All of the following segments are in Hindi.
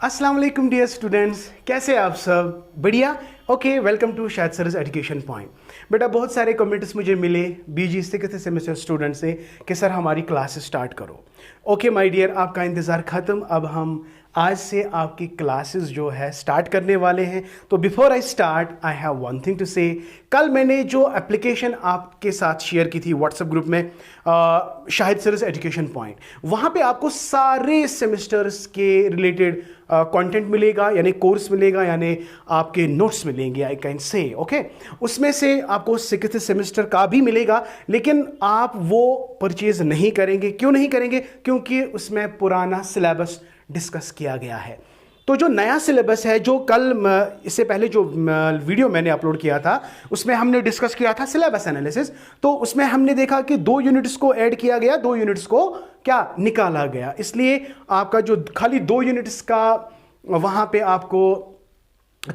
अस्सलाम वालेकुम डियर स्टूडेंट्स, कैसे आप सब? बढ़िया। Okay, welcome to Shahid sir's education point. बेटा बहुत सारे कमेंट्स मुझे मिले बीजी से सेमेस्टर स्टूडेंट से कि सर हमारी क्लासेस स्टार्ट करो। ओके माय डियर, आपका इंतज़ार ख़त्म। अब हम आज से आपकी क्लासेस जो है स्टार्ट करने वाले हैं। तो before I start I have one thing to say. कल मैंने जो एप्लीकेशन आपके साथ शेयर की थी व्हाट्सएप ग्रुप में, शाहिद सर's एजुकेशन पॉइंट, वहाँ पे आपको सारे सेमेस्टर्स के रिलेटेड कंटेंट मिलेगा, यानी कोर्स मिलेगा, यानी आपके नोट्स मिलेंगे, आई कैन से। ओके, उसमें से आपको 6th सेमेस्टर का भी मिलेगा, लेकिन आप वो परचेज नहीं करेंगे। क्यों नहीं करेंगे? क्योंकि उसमें पुराना सिलेबस डिस्कस किया गया है। तो जो नया सिलेबस है, जो कल इससे पहले जो वीडियो मैंने अपलोड किया था उसमें हमने डिस्कस किया था सिलेबस एनालिसिस। तो उसमें हमने देखा कि 2 यूनिट्स को ऐड किया गया, 2 यूनिट्स को क्या निकाला गया। इसलिए आपका जो खाली 2 यूनिट्स का वहां पे आपको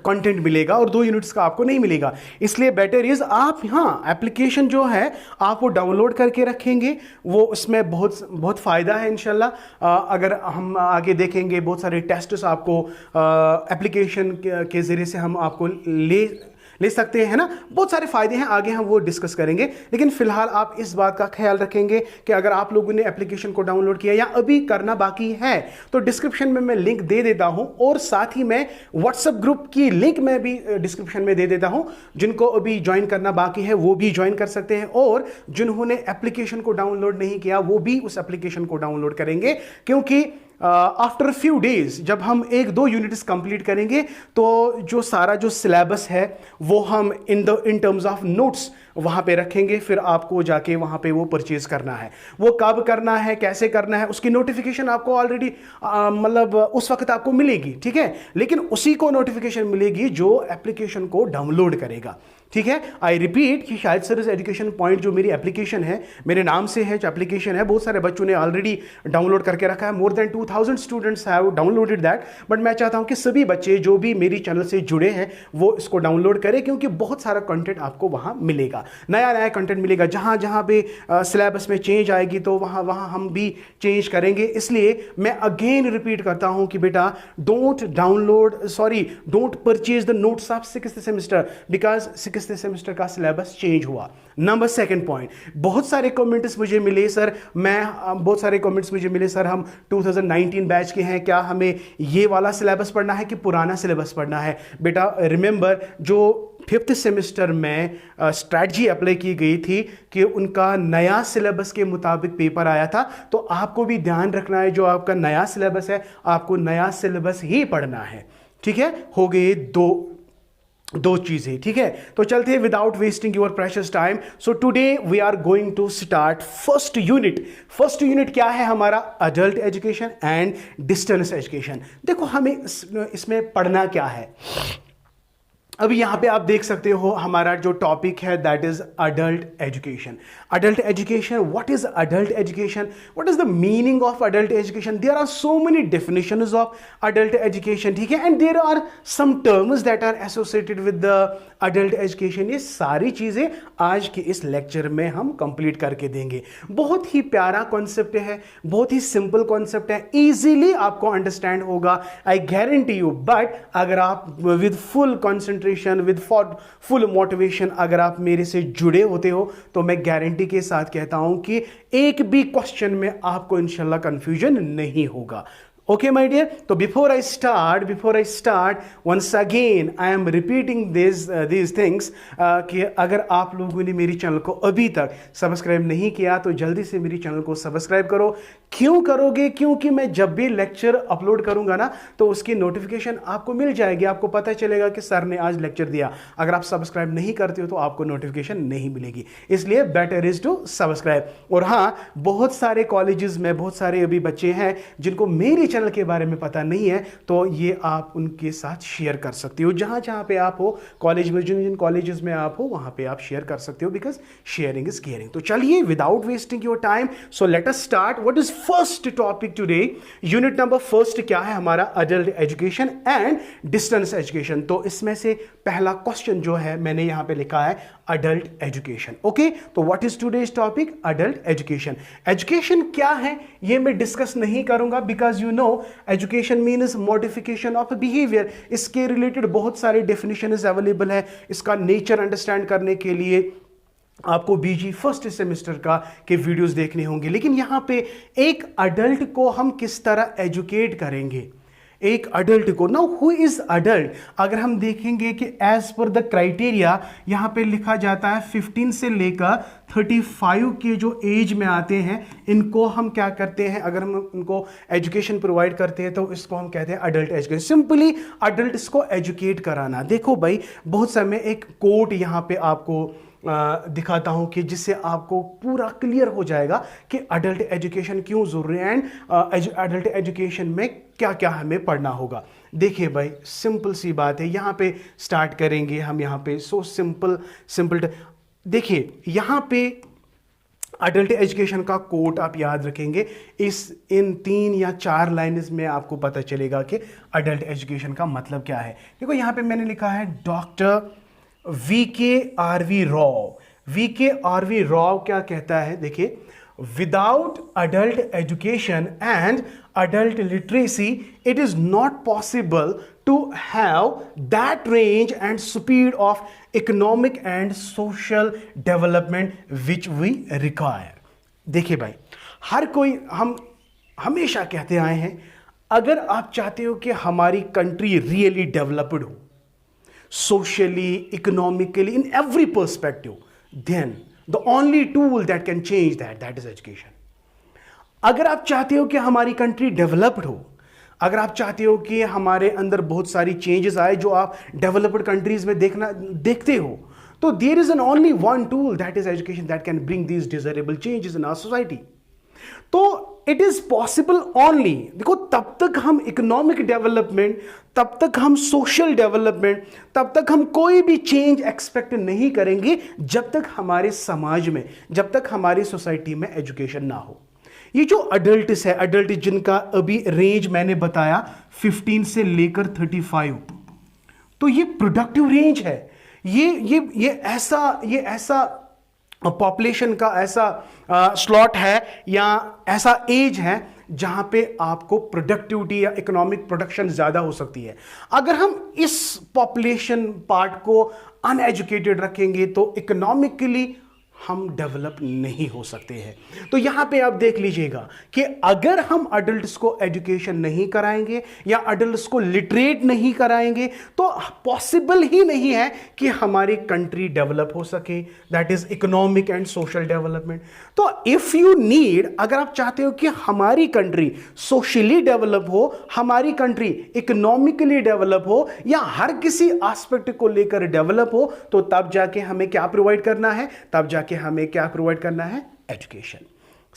कंटेंट मिलेगा और 2 यूनिट्स का आपको नहीं मिलेगा। इसलिए बेटर इज आप एप्लीकेशन जो है आप वो डाउनलोड करके रखेंगे। वो उसमें बहुत बहुत फ़ायदा है इंशाल्लाह। अगर हम आगे देखेंगे बहुत सारे टेस्ट्स आपको एप्लीकेशन के ज़रिए से हम आपको ले सकते हैं ना, बहुत सारे फायदे हैं, आगे हम वो डिस्कस करेंगे। लेकिन फिलहाल आप इस बात का ख्याल रखेंगे कि अगर आप लोगों ने एप्लीकेशन को डाउनलोड किया या अभी करना बाकी है तो डिस्क्रिप्शन में मैं लिंक दे देता हूं, और साथ ही मैं व्हाट्सएप ग्रुप की लिंक मैं भी डिस्क्रिप्शन में दे देता हूं। जिनको अभी ज्वाइन करना बाकी है वो भी ज्वाइन कर सकते हैं, और जिन्होंने एप्लीकेशन को डाउनलोड नहीं किया वो भी उस एप्लीकेशन को डाउनलोड करेंगे। क्योंकि आफ्टर फ्यू डेज जब हम 1-2 यूनिट्स कंप्लीट करेंगे तो जो सारा जो सिलेबस है वो हम इन टर्म्स ऑफ नोट्स वहाँ पे रखेंगे। फिर आपको जाके वहाँ पे वो परचेज करना है। वो कब करना है, कैसे करना है, उसकी नोटिफिकेशन आपको ऑलरेडी मतलब उस वक्त आपको मिलेगी, ठीक है। लेकिन उसी को नोटिफिकेशन मिलेगी जो एप्लीकेशन को डाउनलोड करेगा, ठीक है। आई रिपीट कि शाहिद सर's एजुकेशन पॉइंट जो मेरी एप्लीकेशन है, मेरे नाम से है जो एप्लीकेशन है, बहुत सारे बच्चों ने ऑलरेडी डाउनलोड करके रखा है। More than 2000 students have downloaded that. But मैं चाहता हूं कि सभी बच्चे जो भी मेरी चैनल से जुड़े हैं वो इसको डाउनलोड करें, क्योंकि बहुत सारा कंटेंट आपको वहां मिलेगा, नया नया कंटेंट मिलेगा। जहां जहां पे सिलेबस में चेंज आएगी तो वहां वहां हम भी चेंज करेंगे। इसलिए मैं अगेन रिपीट करता हूं कि बेटा don't purchase the notes of 6th semester because 6th semester का सिलेबस चेंज हुआ। नंबर 2nd पॉइंट, बहुत सारे कमेंट्स मुझे मिले सर, हम 2019 बैच के हैं, क्या हमें ये वाला सिलेबस पढ़ना है कि पुराना सिलेबस पढ़ना है? बेटा रिमेंबर, जो 5th सेमेस्टर में स्ट्रैटेजी अप्लाई की गई थी कि उनका नया सिलेबस के मुताबिक पेपर आया था, तो आपको भी ध्यान रखना है जो आपका नया सिलेबस है आपको नया सिलेबस ही पढ़ना है, ठीक है। हो गए दो चीजें, ठीक है। तो चलते हैं without wasting your precious time. So today we are going to start first unit क्या है हमारा? Adult education and distance education. देखो हमें इसमें पढ़ना क्या है। अभी यहां पे आप देख सकते हो हमारा जो टॉपिक है that is adult education. What is adult education? What is the meaning of adult education? There are so many definitions of adult education, ठीक है। And there are some terms that are associated with the adult education. ये सारी चीजें आज के इस लेक्चर में हम कंप्लीट करके देंगे। बहुत ही प्यारा कॉन्सेप्ट है, बहुत ही सिंपल कॉन्सेप्ट है, इजीली आपको अंडरस्टैंड होगा, आई गारंटी यू। बट अगर आप with full concentration, with full motivation अगर आप मेरे से जुड़े होते हो तो मैं गारंटी के साथ कहता हूं कि एक भी क्वेश्चन में आपको इंशाल्लाह कंफ्यूजन नहीं होगा। Okay, my dear. So before I start, once again I am repeating these things कि अगर आप लोगों ने मेरी चैनल को अभी तक सब्सक्राइब नहीं किया तो जल्दी से मेरी चैनल को सब्सक्राइब करो। क्यों करोगे? क्योंकि मैं जब भी लेक्चर अपलोड करूंगा ना तो उसकी नोटिफिकेशन आपको मिल जाएगी, आपको पता चलेगा कि सर ने आज लेक्चर दिया। अगर आप सब्सक्राइब नहीं करते हो तो आपको नोटिफिकेशन नहीं मिलेगी, इसलिए बेटर इज टू सब्सक्राइब। और हाँ, बहुत सारे कॉलेजेस में बहुत सारे अभी बच्चे हैं जिनको मेरी चैनल के बारे में पता नहीं है, तो ये आप उनके साथ शेयर कर सकते हो। जहां जहां पे आप हो कॉलेज में, जिन कॉलेजेस में आप हो वहां पे आप शेयर कर सकते हो, बिकॉज शेयरिंग इज केयरिंग। तो चलिए without wasting your time, so let us start. What is first topic today? Unit number first क्या है हमारा? Adult education and distance education. तो इसमें से पहला क्वेश्चन जो है मैंने यहां पे लिखा है अडल्ट एजुकेशन। ओके, तो what is today's topic? Adult education. Education क्या है ये मैं डिस्कस नहीं करूंगा, because you know no education means modification of behaviour. इसके रिलेटेड बहुत सारे डेफिनेशन अवेलेबल है। इसका नेचर अंडरस्टैंड करने के लिए आपको बीजी फर्स्ट सेमेस्टर का के वीडियोस देखने होंगे। लेकिन यहाँ पे एक अडल्ट को हम किस तरह एजुकेट करेंगे, एक अडल्ट को। नाउ हु इज अडल्ट, अगर हम देखेंगे कि एज पर द क्राइटेरिया यहाँ पे लिखा जाता है 15 से लेकर 35 के जो एज में आते हैं, इनको हम क्या करते हैं, अगर हम उनको एजुकेशन प्रोवाइड करते हैं तो इसको हम कहते हैं अडल्ट एजुकेशन। सिंपली अडल्ट को एजुकेट कराना। देखो भाई, बहुत समय एक कोट यहाँ पे आपको दिखाता हूं कि जिससे आपको पूरा क्लियर हो जाएगा कि अडल्ट एजुकेशन क्यों जरूरी है एंड अडल्ट एजुकेशन में क्या क्या हमें पढ़ना होगा। देखिए भाई, सिंपल सी बात है। यहाँ पे स्टार्ट करेंगे हम, यहाँ पे सो सिंपल देखिए, यहाँ पे अडल्ट एजुकेशन का कोट आप याद रखेंगे। इन 3 या 4 लाइन्स में आपको पता चलेगा कि अडल्ट एजुकेशन का मतलब क्या है। देखो यहाँ पे मैंने लिखा है doctor VKRV Rao. VKRV Rao क्या कहता है, देखिए, without adult education and adult literacy, it is not possible to have that range and speed of economic and social development which we require. देखिए भाई, हर कोई, हम हमेशा कहते आए हैं, अगर आप चाहते हो कि हमारी कंट्री रियली डेवलप्ड हो, socially, economically, in every perspective, then the only tool that can change that is education. अगर आप चाहते हो कि हमारी कंट्री डेवलप्ड हो, अगर आप चाहते हो कि हमारे अंदर बहुत सारी चेंजेस आए जो आप डेवलप्ड कंट्रीज में देखते हो, तो there is an only one tool, that is education, that can bring these desirable changes in our society. तो इट इज पॉसिबल ओनली, देखो, तब तक हम इकोनॉमिक डेवलपमेंट, तब तक हम सोशल डेवलपमेंट, तब तक हम कोई भी चेंज एक्सपेक्ट नहीं करेंगे जब तक हमारे समाज में, जब तक हमारी सोसाइटी में एजुकेशन ना हो। ये जो अडल्ट्स है, अडल्ट जिनका अभी रेंज मैंने बताया 15 से लेकर 35, तो ये प्रोडक्टिव रेंज है। ये ऐसा पॉपुलेशन का ऐसा स्लॉट है या ऐसा एज है जहां पे आपको प्रोडक्टिविटी या इकोनॉमिक प्रोडक्शन ज्यादा हो सकती है। अगर हम इस पॉपुलेशन पार्ट को अनएजुकेटेड रखेंगे तो इकोनॉमिकली हम डेवलप नहीं हो सकते हैं। तो यहां पे आप देख लीजिएगा कि अगर हम अडल्ट्स को एजुकेशन नहीं कराएंगे या अडल्ट्स को लिटरेट नहीं कराएंगे तो पॉसिबल ही नहीं है कि हमारी कंट्री डेवलप हो सके, that is economic and social development. तो इफ यू नीड, अगर आप चाहते हो कि हमारी कंट्री सोशली डेवलप हो, हमारी कंट्री इकोनॉमिकली डेवलप हो या हर किसी एस्पेक्ट को लेकर डेवलप हो, तो तब जाके हमें क्या प्रोवाइड करना है, तब जाके हमें क्या प्रोवाइड करना है, एजुकेशन।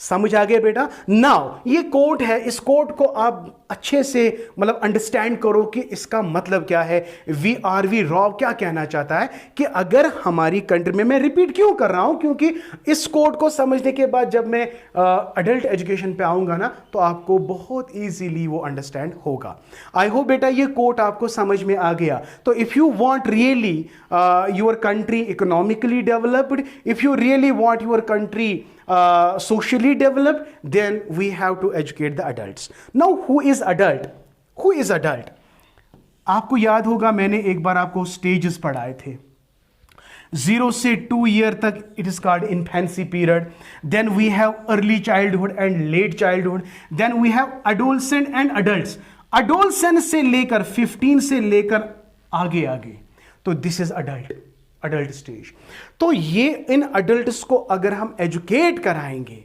समझ आ गया बेटा? नाउ ये कोट है, इस कोट को आप अच्छे से मतलब अंडरस्टैंड करो कि इसका मतलब क्या है। VRV राव क्या कहना चाहता है कि अगर हमारी कंट्री में, मैं रिपीट क्यों कर रहा हूं, क्योंकि इस कोट को समझने के बाद जब मैं अडल्ट एजुकेशन पे आऊंगा ना, तो आपको बहुत इजीली वो अंडरस्टैंड होगा। आई होप बेटा ये कोट आपको समझ में आ गया। तो if you want really your country economically developed, if you really want your country socially developed, then we have to educate the adults. Now who is adult? Who is adult? आपको याद होगा, मैंने एक बार आपको स्टेजेस पढ़ाए थे। 0 से 2 ईयर तक it is called infancy period, then we have early childhood and late childhood, then we have adolescent and adults. Adolescent से लेकर 15 से लेकर आगे, तो दिस इज अडल्ट स्टेज। तो ये इन अडल्ट्स को अगर हम एजुकेट कराएंगे,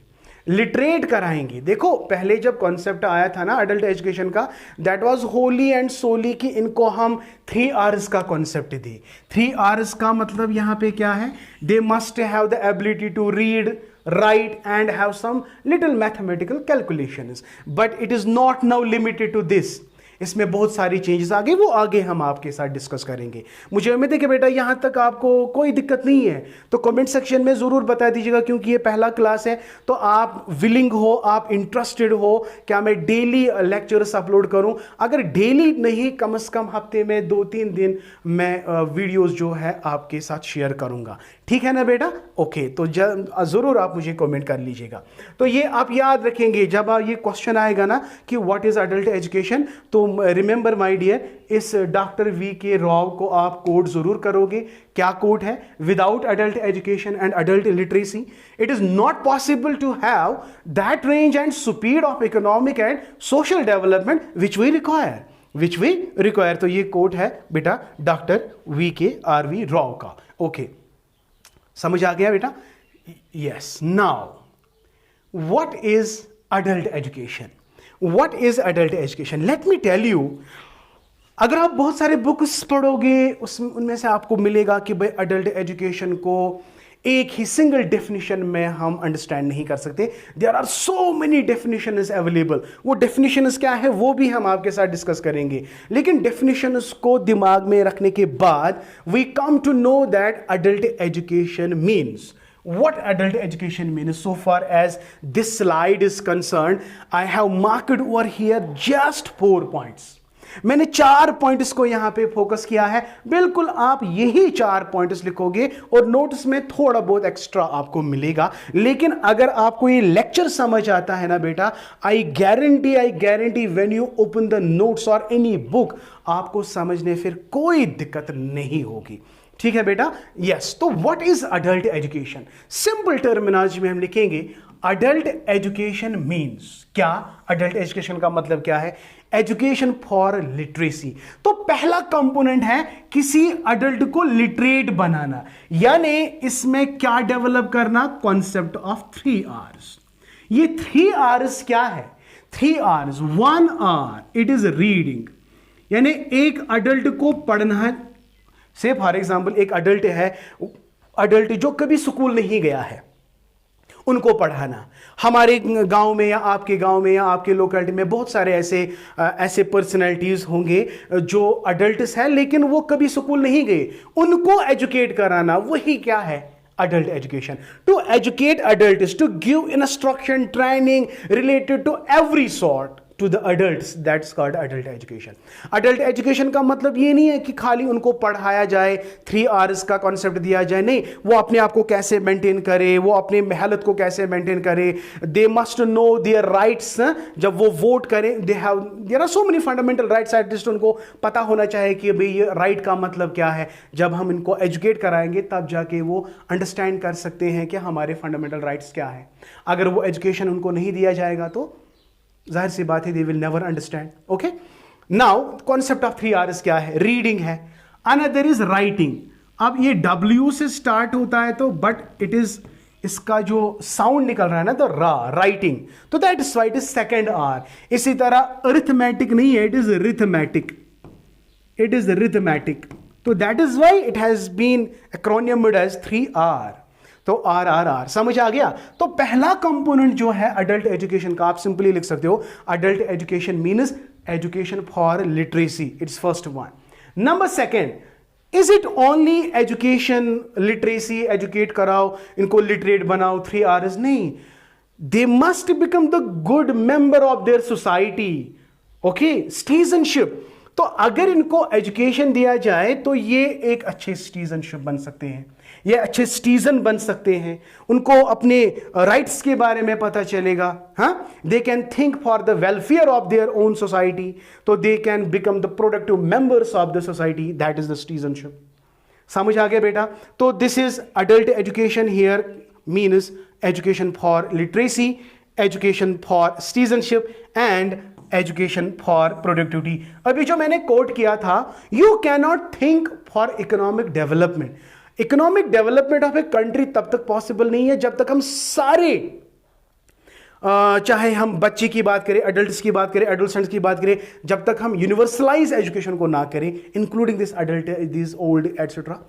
लिटरेट कराएंगे, देखो पहले जब कॉन्सेप्ट आया था ना अडल्ट एजुकेशन का, दैट वाज होली एंड सोली कि इनको हम 3 R's का कॉन्सेप्ट दे। 3 R's का मतलब यहां पे क्या है, they must have the ability to read, write and have some little mathematical calculations, but it is not now limited to this. इसमें बहुत सारी चेंजेस आ गई, वो आगे हम आपके साथ डिस्कस करेंगे। मुझे उम्मीद है कि बेटा यहाँ तक आपको कोई दिक्कत नहीं है, तो कमेंट सेक्शन में ज़रूर बता दीजिएगा, क्योंकि ये पहला क्लास है। तो आप विलिंग हो, आप इंटरेस्टेड हो क्या मैं डेली लेक्चर्स अपलोड करूँ? अगर डेली नहीं, कम से कम हफ्ते में 2-3 दिन मैं वीडियोज़ जो है आपके साथ शेयर करूँगा। ठीक है ना बेटा? ओके, तो ज़रूर आप मुझे कमेंट कर लीजिएगा। तो ये आप याद रखेंगे जब ये क्वेश्चन आएगा ना कि व्हाट इज़ अडल्ट एजुकेशन, तो रिमेंबर माय डियर, इस डॉक्टर वी के राव को आप कोट ज़रूर करोगे। क्या कोट है? Without adult education and adult literacy it is not possible to have that range and speed of economic and social development which we require. तो ये कोट है बेटा doctor V K R V Rao का। ओके, समझ आ गया बेटा? Yes. Now what is adult education? What is adult education? Let me tell you, अगर आप बहुत सारे बुक्स पढ़ोगे उनमें से आपको मिलेगा कि भाई अडल्ट एजुकेशन को एक ही सिंगल डेफिनेशन में हम अंडरस्टैंड नहीं कर सकते। There are so many definitions available. वो डेफिनेशंस क्या है वो भी हम आपके साथ डिस्कस करेंगे, लेकिन डेफिनेशंस को दिमाग में रखने के बाद we come to know that adult education means what adult education means. So far as this slide is concerned, I have marked over here just 4 points. मैंने 4 पॉइंट्स को यहां पे फोकस किया है। बिल्कुल आप यही 4 पॉइंट्स लिखोगे और नोट्स में थोड़ा बहुत एक्स्ट्रा आपको मिलेगा, लेकिन अगर आपको ये लेक्चर समझ आता है ना बेटा, I guarantee when you open the notes और एनी बुक, आपको समझने फिर कोई दिक्कत नहीं होगी। ठीक है बेटा? यस। तो what is adult education? Simple terminology में हम लिखेंगे अडल्ट एजुकेशन मीन्स क्या? अडल्ट एजुकेशन का मतलब क्या है? Education for literacy. तो पहला कंपोनेंट है किसी अडल्ट को लिटरेट बनाना, यानी इसमें क्या डेवलप करना? Concept of 3 R's। ये 3 R's क्या है? 3 R's, 1 R it is reading, यानी एक अडल्ट को पढ़ना। से फॉर एग्जाम्पल एक अडल्ट जो कभी स्कूल नहीं गया है, उनको पढ़ाना। हमारे गांव में या आपके गांव में या आपके लोकेलिटी में बहुत सारे ऐसे पर्सनैलिटीज होंगे जो अडल्ट्स हैं लेकिन वो कभी स्कूल नहीं गए, उनको एजुकेट कराना, वही क्या है? adult education. To educate adults, to give instruction, training related to every sort to the adults, that's called adult education. Adult education का मतलब ये नहीं है कि खाली उनको पढ़ाया जाए, 3 R's का कॉन्सेप्ट दिया जाए, नहीं, वो अपने आप को कैसे मेंटेन करे, वो अपने हेल्थ को कैसे मेंटेन करे, they must know their rights. जब वो वोट करें, there are so many fundamental rights, at least उनको पता होना चाहिए कि भाई ये राइट का मतलब क्या है। जब हम इनको एजुकेट कराएंगे तब जाके वो अंडरस्टैंड कर सकते हैं कि हमारे फंडामेंटल राइट्स क्या है। अगर वो एजुकेशन उनको नहीं दिया जाएगा तो जाहिर सी बात है they will never understand. Okay, now concept of 3 R's क्या है? रीडिंग है, अनदर इज राइटिंग। अब ये W से स्टार्ट होता है तो बट इट इज, इसका जो साउंड निकल रहा है ना तो राइटिंग, तो that is write is second R। इसी तरह अरिथमेटिक नहीं है, इट इज रिथमेटिक, तो that is why it has been acronymed as 3 R। तो RRR समझ आ गया। तो पहला कंपोनेंट जो है अडल्ट एजुकेशन का, आप सिंपली लिख सकते हो adult education means education for literacy, it's first one. Number second, is it only education literacy, educate कराओ, इनको लिटरेट बनाओ, 3 R's? नहीं, they must become the good member of their society. Okay, citizenship. तो अगर इनको एजुकेशन दिया जाए तो ये एक अच्छे सिटीजनशिप बन सकते हैं, ये अच्छे सिटीजन बन सकते हैं, उनको अपने राइट्स के बारे में पता चलेगा। हाँ, they can think for the welfare of their own society, तो they can become the productive members of the society, that is the citizenship. समझ आ गया बेटा? तो this is adult education here means education for literacy, education for citizenship and education for productivity. अभी जो मैंने कोट किया था, you can not think for economic development. Economic development of a country तब तक पॉसिबल नहीं है जब तक हम सारे, चाहे हम बच्चे की बात करें, अडल्ट्स की बात करें, एडोलसेंट्स की बात करें, जब तक हम यूनिवर्सलाइज एजुकेशन को ना करें, including this adult, this old etcetera.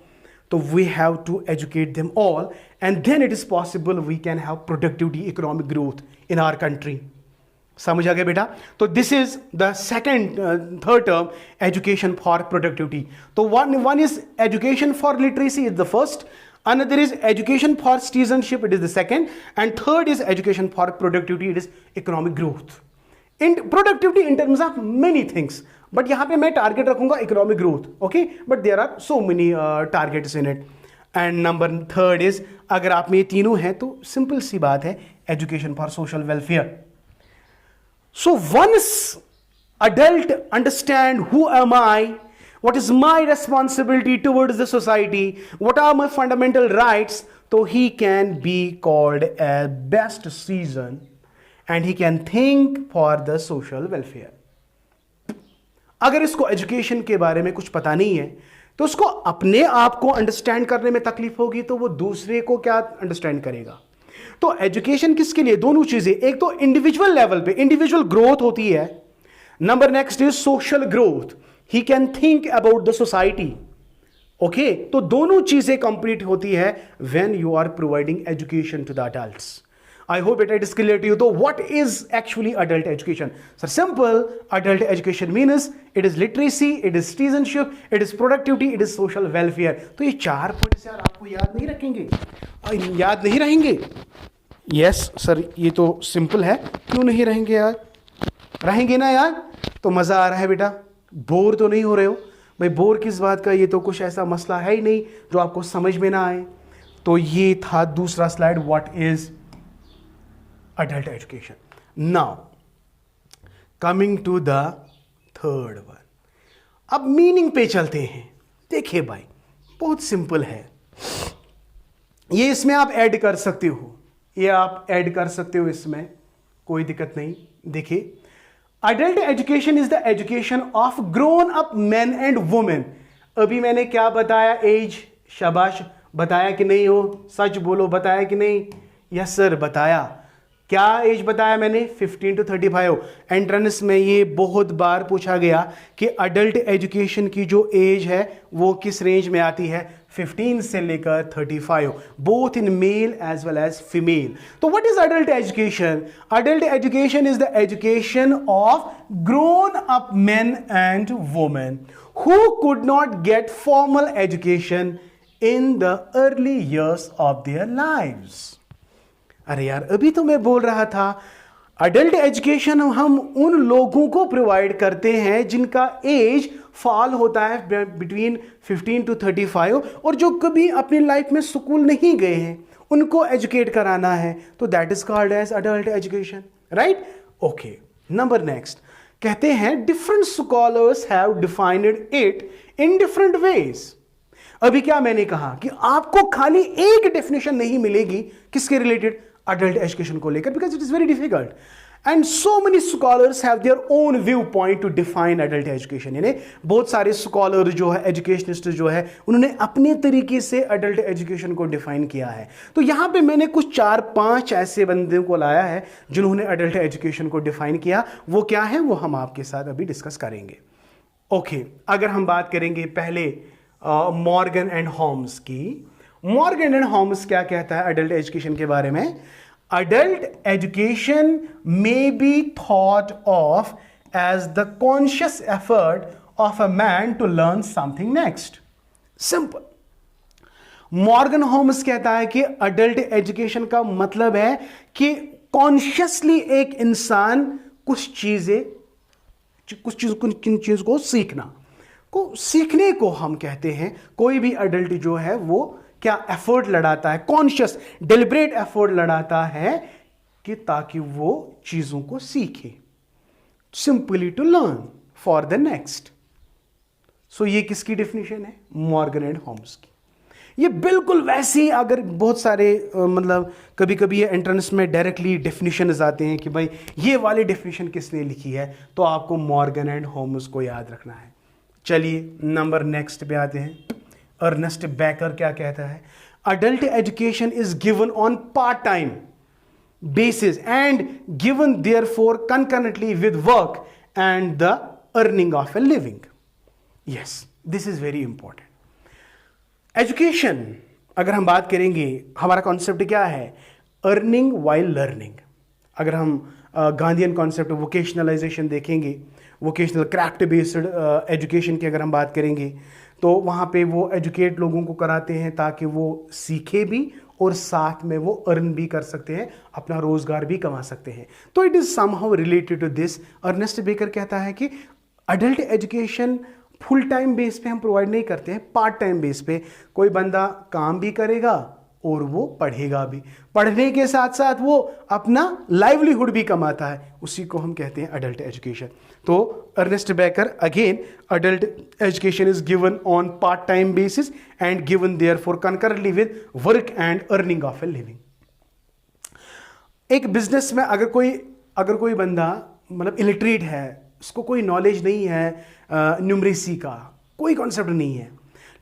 तो we have to educate them all and then it is possible we can have productivity, economic growth in our country. समझ आ गया बेटा? तो this is the second, third term, education for productivity. तो one is education for literacy is the first, another is education for citizenship, it is the second, and third is education for productivity, it is economic growth. In productivity in terms of many things, but यहाँ पे मैं टारगेट रखूंगा economic growth, okay, but there are so many targets in it. And number third is, अगर आप में ये तीनों हैं तो सिंपल सी बात है, education for social welfare. So once adult understand who am I, what is my responsibility towards the society, what are my fundamental rights, so he can be called a best citizen and he can think for the social welfare. अगर इसको एजुकेशन के बारे में कुछ पता नहीं है तो उसको अपने आप को अंडरस्टैंड करने में तकलीफ होगी, तो वो दूसरे को क्या अंडरस्टैंड करेगा. तो एजुकेशन किसके लिए, दोनों चीजें, एक तो इंडिविजुअल लेवल पे इंडिविजुअल ग्रोथ होती है, number next is social growth, he can think about the society. Okay, तो दोनों चीजें कंप्लीट होती है when you are providing education to the adults. I hope it is clear to you. तो what is actually adult education? Sir simple, adult education means it is literacy, it is citizenship, it is productivity, it is social welfare. तो ये 4 पॉइंट्स यार आपको याद नहीं रखेंगे, याद नहीं रहेंगे. यस सर, ये तो सिंपल है, क्यों नहीं रहेंगे यार? रहेंगे ना यार. तो मजा आ रहा है बेटा, बोर तो नहीं हो रहे हो भाई? बोर किस बात का, ये तो कुछ ऐसा मसला है ही नहीं जो आपको समझ में ना आए. तो ये था दूसरा slide, what is adult education. Now coming to the third one. अब मीनिंग पे चलते हैं. देखिए भाई, बहुत सिंपल है ये, इसमें आप ऐड कर सकते हो, ये आप ऐड कर सकते हो, इसमें कोई दिक्कत नहीं. देखिए, adult education is the education of grown up men and women. अभी मैंने क्या बताया, एज? शाबाश, बताया कि नहीं हो? सच बोलो, बताया कि नहीं? यस सर, बताया. क्या एज बताया मैंने? 15 to 35. एंट्रेंस में ये बहुत बार पूछा गया कि अडल्ट एजुकेशन की जो एज है वो किस रेंज में आती है? 15 से लेकर 35, both in male as well as female. तो what is adult education? Adult education is the education of grown up men and women who could not get formal education in the early years of their lives. अरे यार, अभी तो मैं बोल रहा था अडल्ट एजुकेशन हम उन लोगों को प्रोवाइड करते हैं जिनका एज फॉल होता है बिटवीन 15 to 35, और जो कभी अपनी लाइफ में स्कूल नहीं गए हैं उनको एजुकेट कराना है, तो that is called as adult education, right? Okay, number next. कहते हैं different scholars have defined it in different ways. अभी क्या मैंने कहा कि आपको खाली एक डेफिनेशन नहीं मिलेगी किसके रिलेटेड? अडल्ट एजुकेशन को लेकर, because it is very difficult and so many scholars have their own view point two define adult education. यानी बहुत सारे स्कॉलर जो है, एजुकेशनिस्ट जो है, उन्होंने अपने तरीके से अडल्ट एजुकेशन को डिफाइन किया है. तो यहां पे मैंने कुछ 4-5 ऐसे बंदों को लाया है जिन्होंने अडल्ट एजुकेशन को डिफाइन किया. वो क्या है वो हम आपके साथ अभी डिस्कस करेंगे. ओके, अगर हम बात करेंगे पहले मॉर्गन एंड होम्स की. मॉर्गन एंड होम्स क्या कहता है अडल्ट एजुकेशन के बारे में? Adult education may be thought of as the conscious effort of a man to learn something next. Simple. Morgan Holmes कहता है कि अडल्ट एजुकेशन का मतलब है कि कॉन्शियसली एक इंसान कुछ चीज को सीखना को सीखने को हम कहते हैं. कोई भी अडल्ट जो है वो क्या एफर्ट लड़ाता है, कॉन्शियस डेलिब्रेट एफर्ट लड़ाता है कि ताकि वो चीजों को सीखे, simply to learn for the next. So ये किसकी डेफिनेशन है? मॉर्गन एंड होम्स की. ये बिल्कुल वैसी, अगर बहुत सारे मतलब कभी कभी ये एंट्रेंस में डायरेक्टली डेफिनेशन आते हैं कि भाई ये वाली डेफिनेशन किसने लिखी है, तो आपको मॉर्गन एंड होम्स को याद रखना है. चलिए नंबर नेक्स्ट पे आते हैं. अर्नेस्ट बेकर क्या कहता है? Adult education is given on part time basis and given therefore concurrently with work and the earning of a living. Yes, this is very important. Education अगर हम बात करेंगे, हमारा कॉन्सेप्ट क्या है? Earning while learning. अगर हम गांधीयन कॉन्सेप्ट वोकेशनलाइजेशन देखेंगे, वोकेशनल क्राफ्ट बेस्ड एजुकेशन की अगर हम बात करेंगे, तो वहाँ पे वो एजुकेट लोगों को कराते हैं ताकि वो सीखे भी और साथ में वो अर्न भी कर सकते हैं, अपना रोजगार भी कमा सकते हैं. तो it is somehow related to this. Ernest Baker कहता है कि adult education full time base पे हम प्रोवाइड नहीं करते हैं, पार्ट टाइम बेस पे कोई बंदा काम भी करेगा और वो पढ़ेगा भी, पढ़ने के साथ साथ वो अपना लाइवलीहुड भी कमाता है, उसी को हम कहते हैं अडल्ट एजुकेशन। तो Ernest Baker again, adult education is given on part time basis and given therefore concurrently with work and earning of a living. एक बिजनेस में अगर कोई बंदा मतलब इलिटरेट है, उसको कोई नॉलेज नहीं है न्यूमरेसी का, कोई कॉन्सेप्ट नहीं है,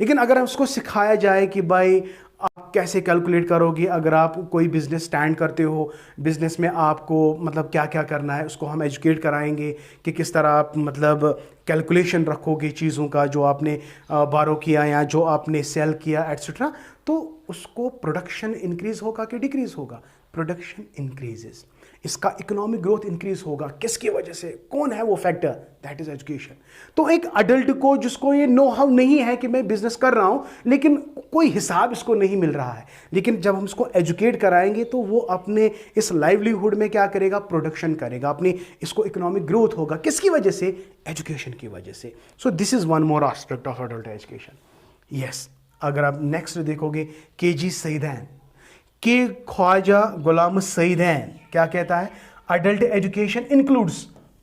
लेकिन अगर उसको सिखाया जाए कि भाई आप कैसे कैलकुलेट करोगे, अगर आप कोई बिजनेस स्टैंड करते हो, बिजनेस में आपको मतलब क्या क्या करना है, उसको हम एजुकेट कराएंगे कि किस तरह आप मतलब कैलकुलेशन रखोगे चीज़ों का, जो आपने बारो किया या जो आपने सेल किया एट्सेट्रा, तो उसको प्रोडक्शन इंक्रीज होगा कि डिक्रीज होगा? प्रोडक्शन इंक्रीजेस, इसका इकोनॉमिक ग्रोथ इंक्रीज होगा। किसकी वजह से? कौन है वो फैक्टर? That is education. तो एक अडल्ट को जिसको ये नो हाउ नहीं है कि मैं बिजनेस कर रहा हूं, लेकिन कोई हिसाब इसको नहीं मिल रहा है, लेकिन जब हम इसको एजुकेट कराएंगे तो वो अपने इस लाइवलीहुड में क्या करेगा? प्रोडक्शन करेगा, अपनी इसको इकोनॉमिक ग्रोथ होगा। किसकी वजह से? एजुकेशन की वजह से। So this is one more aspect of adult education. Yes, अगर आप नेक्स्ट देखोगे, केजी सईदैन के ख्वाजा गुलाम सईदैन क्या कहता है? Adult education includes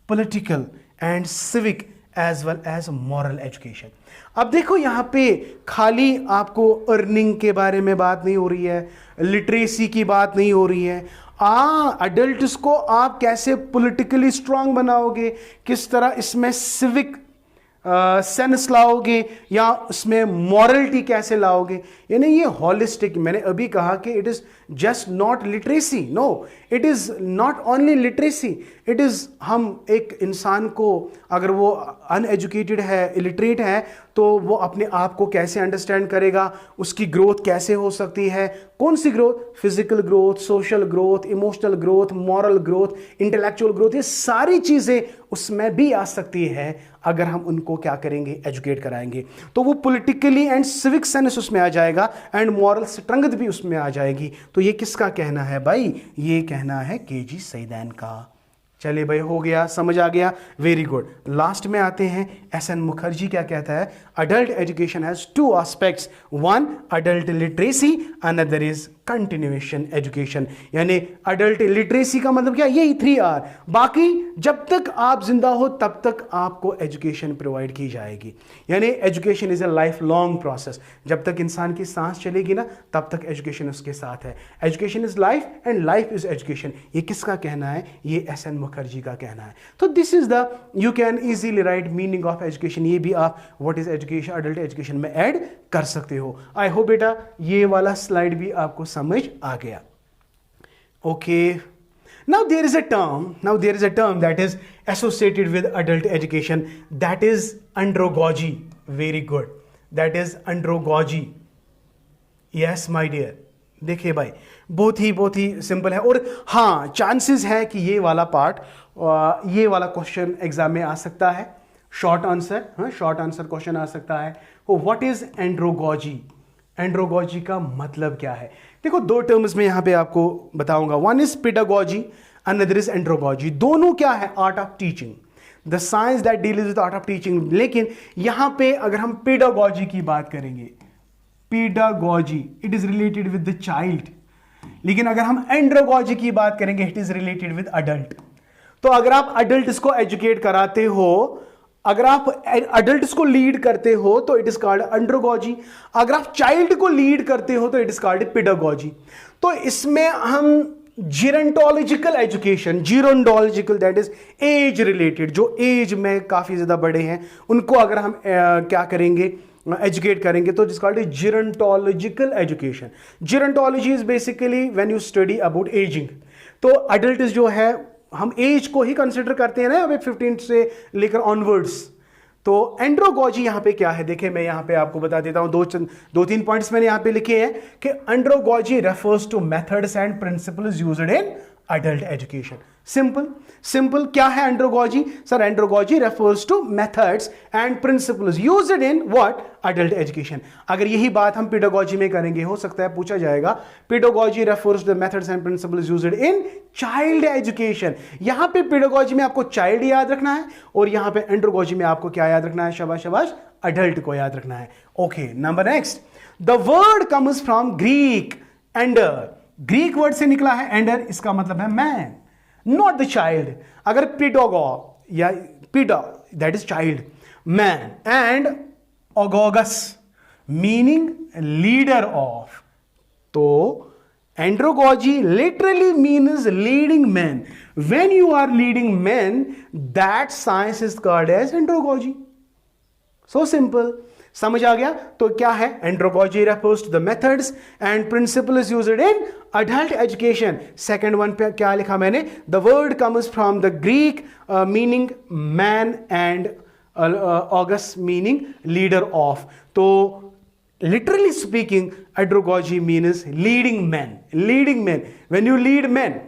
political and civic as well as moral education. अब देखो यहां पे खाली आपको अर्निंग के बारे में बात नहीं हो रही है, लिटरेसी की बात नहीं हो रही है। अडल्ट्स को आप कैसे पॉलिटिकली स्ट्रांग बनाओगे, किस तरह इसमें सिविक सेंस लाओगे, या उसमें मॉरलिटी कैसे लाओगे, यानी ये हॉलिस्टिक। मैंने अभी कहा कि it is just not literacy, no, it is not only literacy, it is हम एक इंसान को अगर वो अनएजुकेटेड है, इलिटरेट है, तो वो अपने आप को कैसे अंडरस्टैंड करेगा, उसकी ग्रोथ कैसे हो सकती है, कौन सी growth? Physical growth, social growth, emotional growth, moral growth, intellectual growth, ये सारी चीजें उसमें भी आ सकती है अगर हम उनको क्या करेंगे? एजुकेट कराएंगे। तो वो पॉलिटिकली एंड सिविक सेंस उसमें आ जाएगा एंड मॉरल स्ट्रेंथ भी उसमें आ जाएगी। तो ये किसका कहना है भाई? ये कहना है केजी सईदैन का। चलिए भाई, हो गया, समझ आ गया, वेरी गुड। लास्ट में आते हैं, एस.एन. मुखर्जी क्या कहता है? Adult education has two aspects, one adult literacy, another is continuation education. यानी अडल्ट लिटरेसी का मतलब क्या? यही 3R। बाकी जब तक आप जिंदा हो तब तक आपको एजुकेशन प्रोवाइड की जाएगी। यानी education is a life long process. जब तक इंसान की सांस चलेगी ना, तब तक एजुकेशन उसके साथ है। Education is life and life is education. ये किसका कहना है? ये एस.एन. मुखर्जी का कहना है। तो this is the, you can easily right meaning of education. ये भी आप what is education, adult education में ऐड कर सकते हो। आई होप बेटा ये वाला स्लाइड भी आपको समझ आ गया। Okay, now there is a term that is associated with adult education, that is andragogy. Very good, that is andragogy. Yes my dear, देखिए भाई, बहुत ही सिंपल है। और हाँ, चांसेस है कि ये वाला पार्ट, ये वाला क्वेश्चन एग्जाम में आ सकता है, शॉर्ट आंसर, हाँ, शॉर्ट आंसर क्वेश्चन आ सकता है। What is एंड्रोगॉजी? एंड्रोगॉजी का मतलब क्या है? देखो, दो टर्म्स में यहां पे आपको बताऊंगा। One is pedagogy, another is andragogy. दोनों क्या है? Art of teaching, the science that deals with art of teaching. लेकिन यहां पे अगर हम पेडागॉजी की बात करेंगे, pedagogy it is related with the child, लेकिन अगर हम एंड्रोगॉजी की बात करेंगे, it is related with adult. तो अगर आप अडल्ट को एजुकेट कराते हो, अगर आप अडल्ट्स को लीड करते हो तो इट इज कॉल्ड एंड्रोगॉजी, अगर आप चाइल्ड को लीड करते हो तो इट इज कॉल्ड पेडागॉजी। तो इसमें हम gerontological education, gerontological that is age related, जो एज में काफी ज्यादा बड़े हैं, उनको अगर हम क्या करेंगे? एजुकेट करेंगे, तो it is called gerontological education. Gerontology is basically when you study about ageing. तो अडल्ट जो है, हम एज को ही कंसिडर करते हैं ना, अभी 15 से लेकर ऑनवर्ड्स। तो एंड्रोगॉजी यहां पे क्या है? देखिए, मैं यहां पे आपको बता देता हूं, दो तीन पॉइंट्स मैंने यहां पे लिखे हैं कि andragogy refers to methods and principles used in adult education. Simple. क्या है andragogy? Sir andragogy refers to methods and principles used in what? Adult education. अगर यही बात हम pedagogy में करेंगे, हो सकता है पूछा जाएगा pedagogy refers to the methods and principles used in child education. यहां पे pedagogy में आपको child याद रखना है और यहां पे एंड्रोगॉजी में आपको क्या याद रखना है? शाबाश adult को याद रखना है. Okay, number next. The word comes from Greek ender. Greek word से निकला है ender, इसका मतलब है man, not the child. अगर pedago या peda, that is child, man, and agogus meaning leader of. तो andragogy literally means leading men. When you are leading men, that science is called as andragogy. So simple. समझ आ गया? तो क्या है? एंड्रोगॉजी refers to the methods and principles used in adult education. Second one पे क्या लिखा मैंने? The word comes from the Greek meaning man and august meaning leader of. तो literally speaking, andragogy means leading men. Leading men. When you lead men.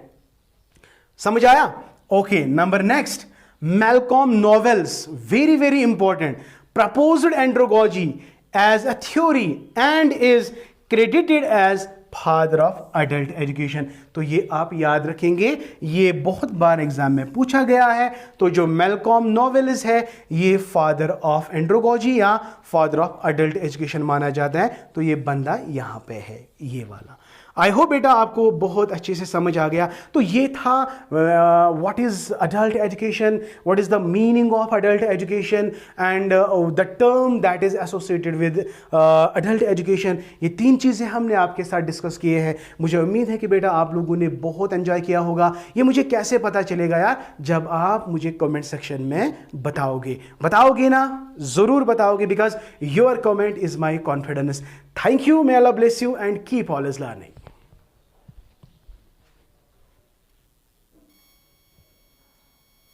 समझ आया? Okay, number next. Malcolm Novels, very important. Proposed andragogy as a theory and is credited as father of adult education. तो ये आप याद रखेंगे, ये बहुत बार एग्जाम में पूछा गया है. तो जो मैल्कॉम नोवेलिस है ये फादर ऑफ एंड्रोगॉजी या फादर ऑफ अडल्ट एजुकेशन माना जाता है. तो ये बंदा यहाँ पे है, ये वाला. आई होप बेटा आपको बहुत अच्छे से समझ आ गया. तो ये था what is adult education, what is the meaning of adult education and the term that is associated with adult education. ये तीन चीज़ें हमने आपके साथ डिस्कस किए हैं. मुझे उम्मीद है कि बेटा आप लोगों ने बहुत एंजॉय किया होगा. ये मुझे कैसे पता चलेगा यार? जब आप मुझे कमेंट सेक्शन में बताओगे ना? ज़रूर बताओगे, because your comment is my confidence. Thank you. May Allah bless you and keep always learning.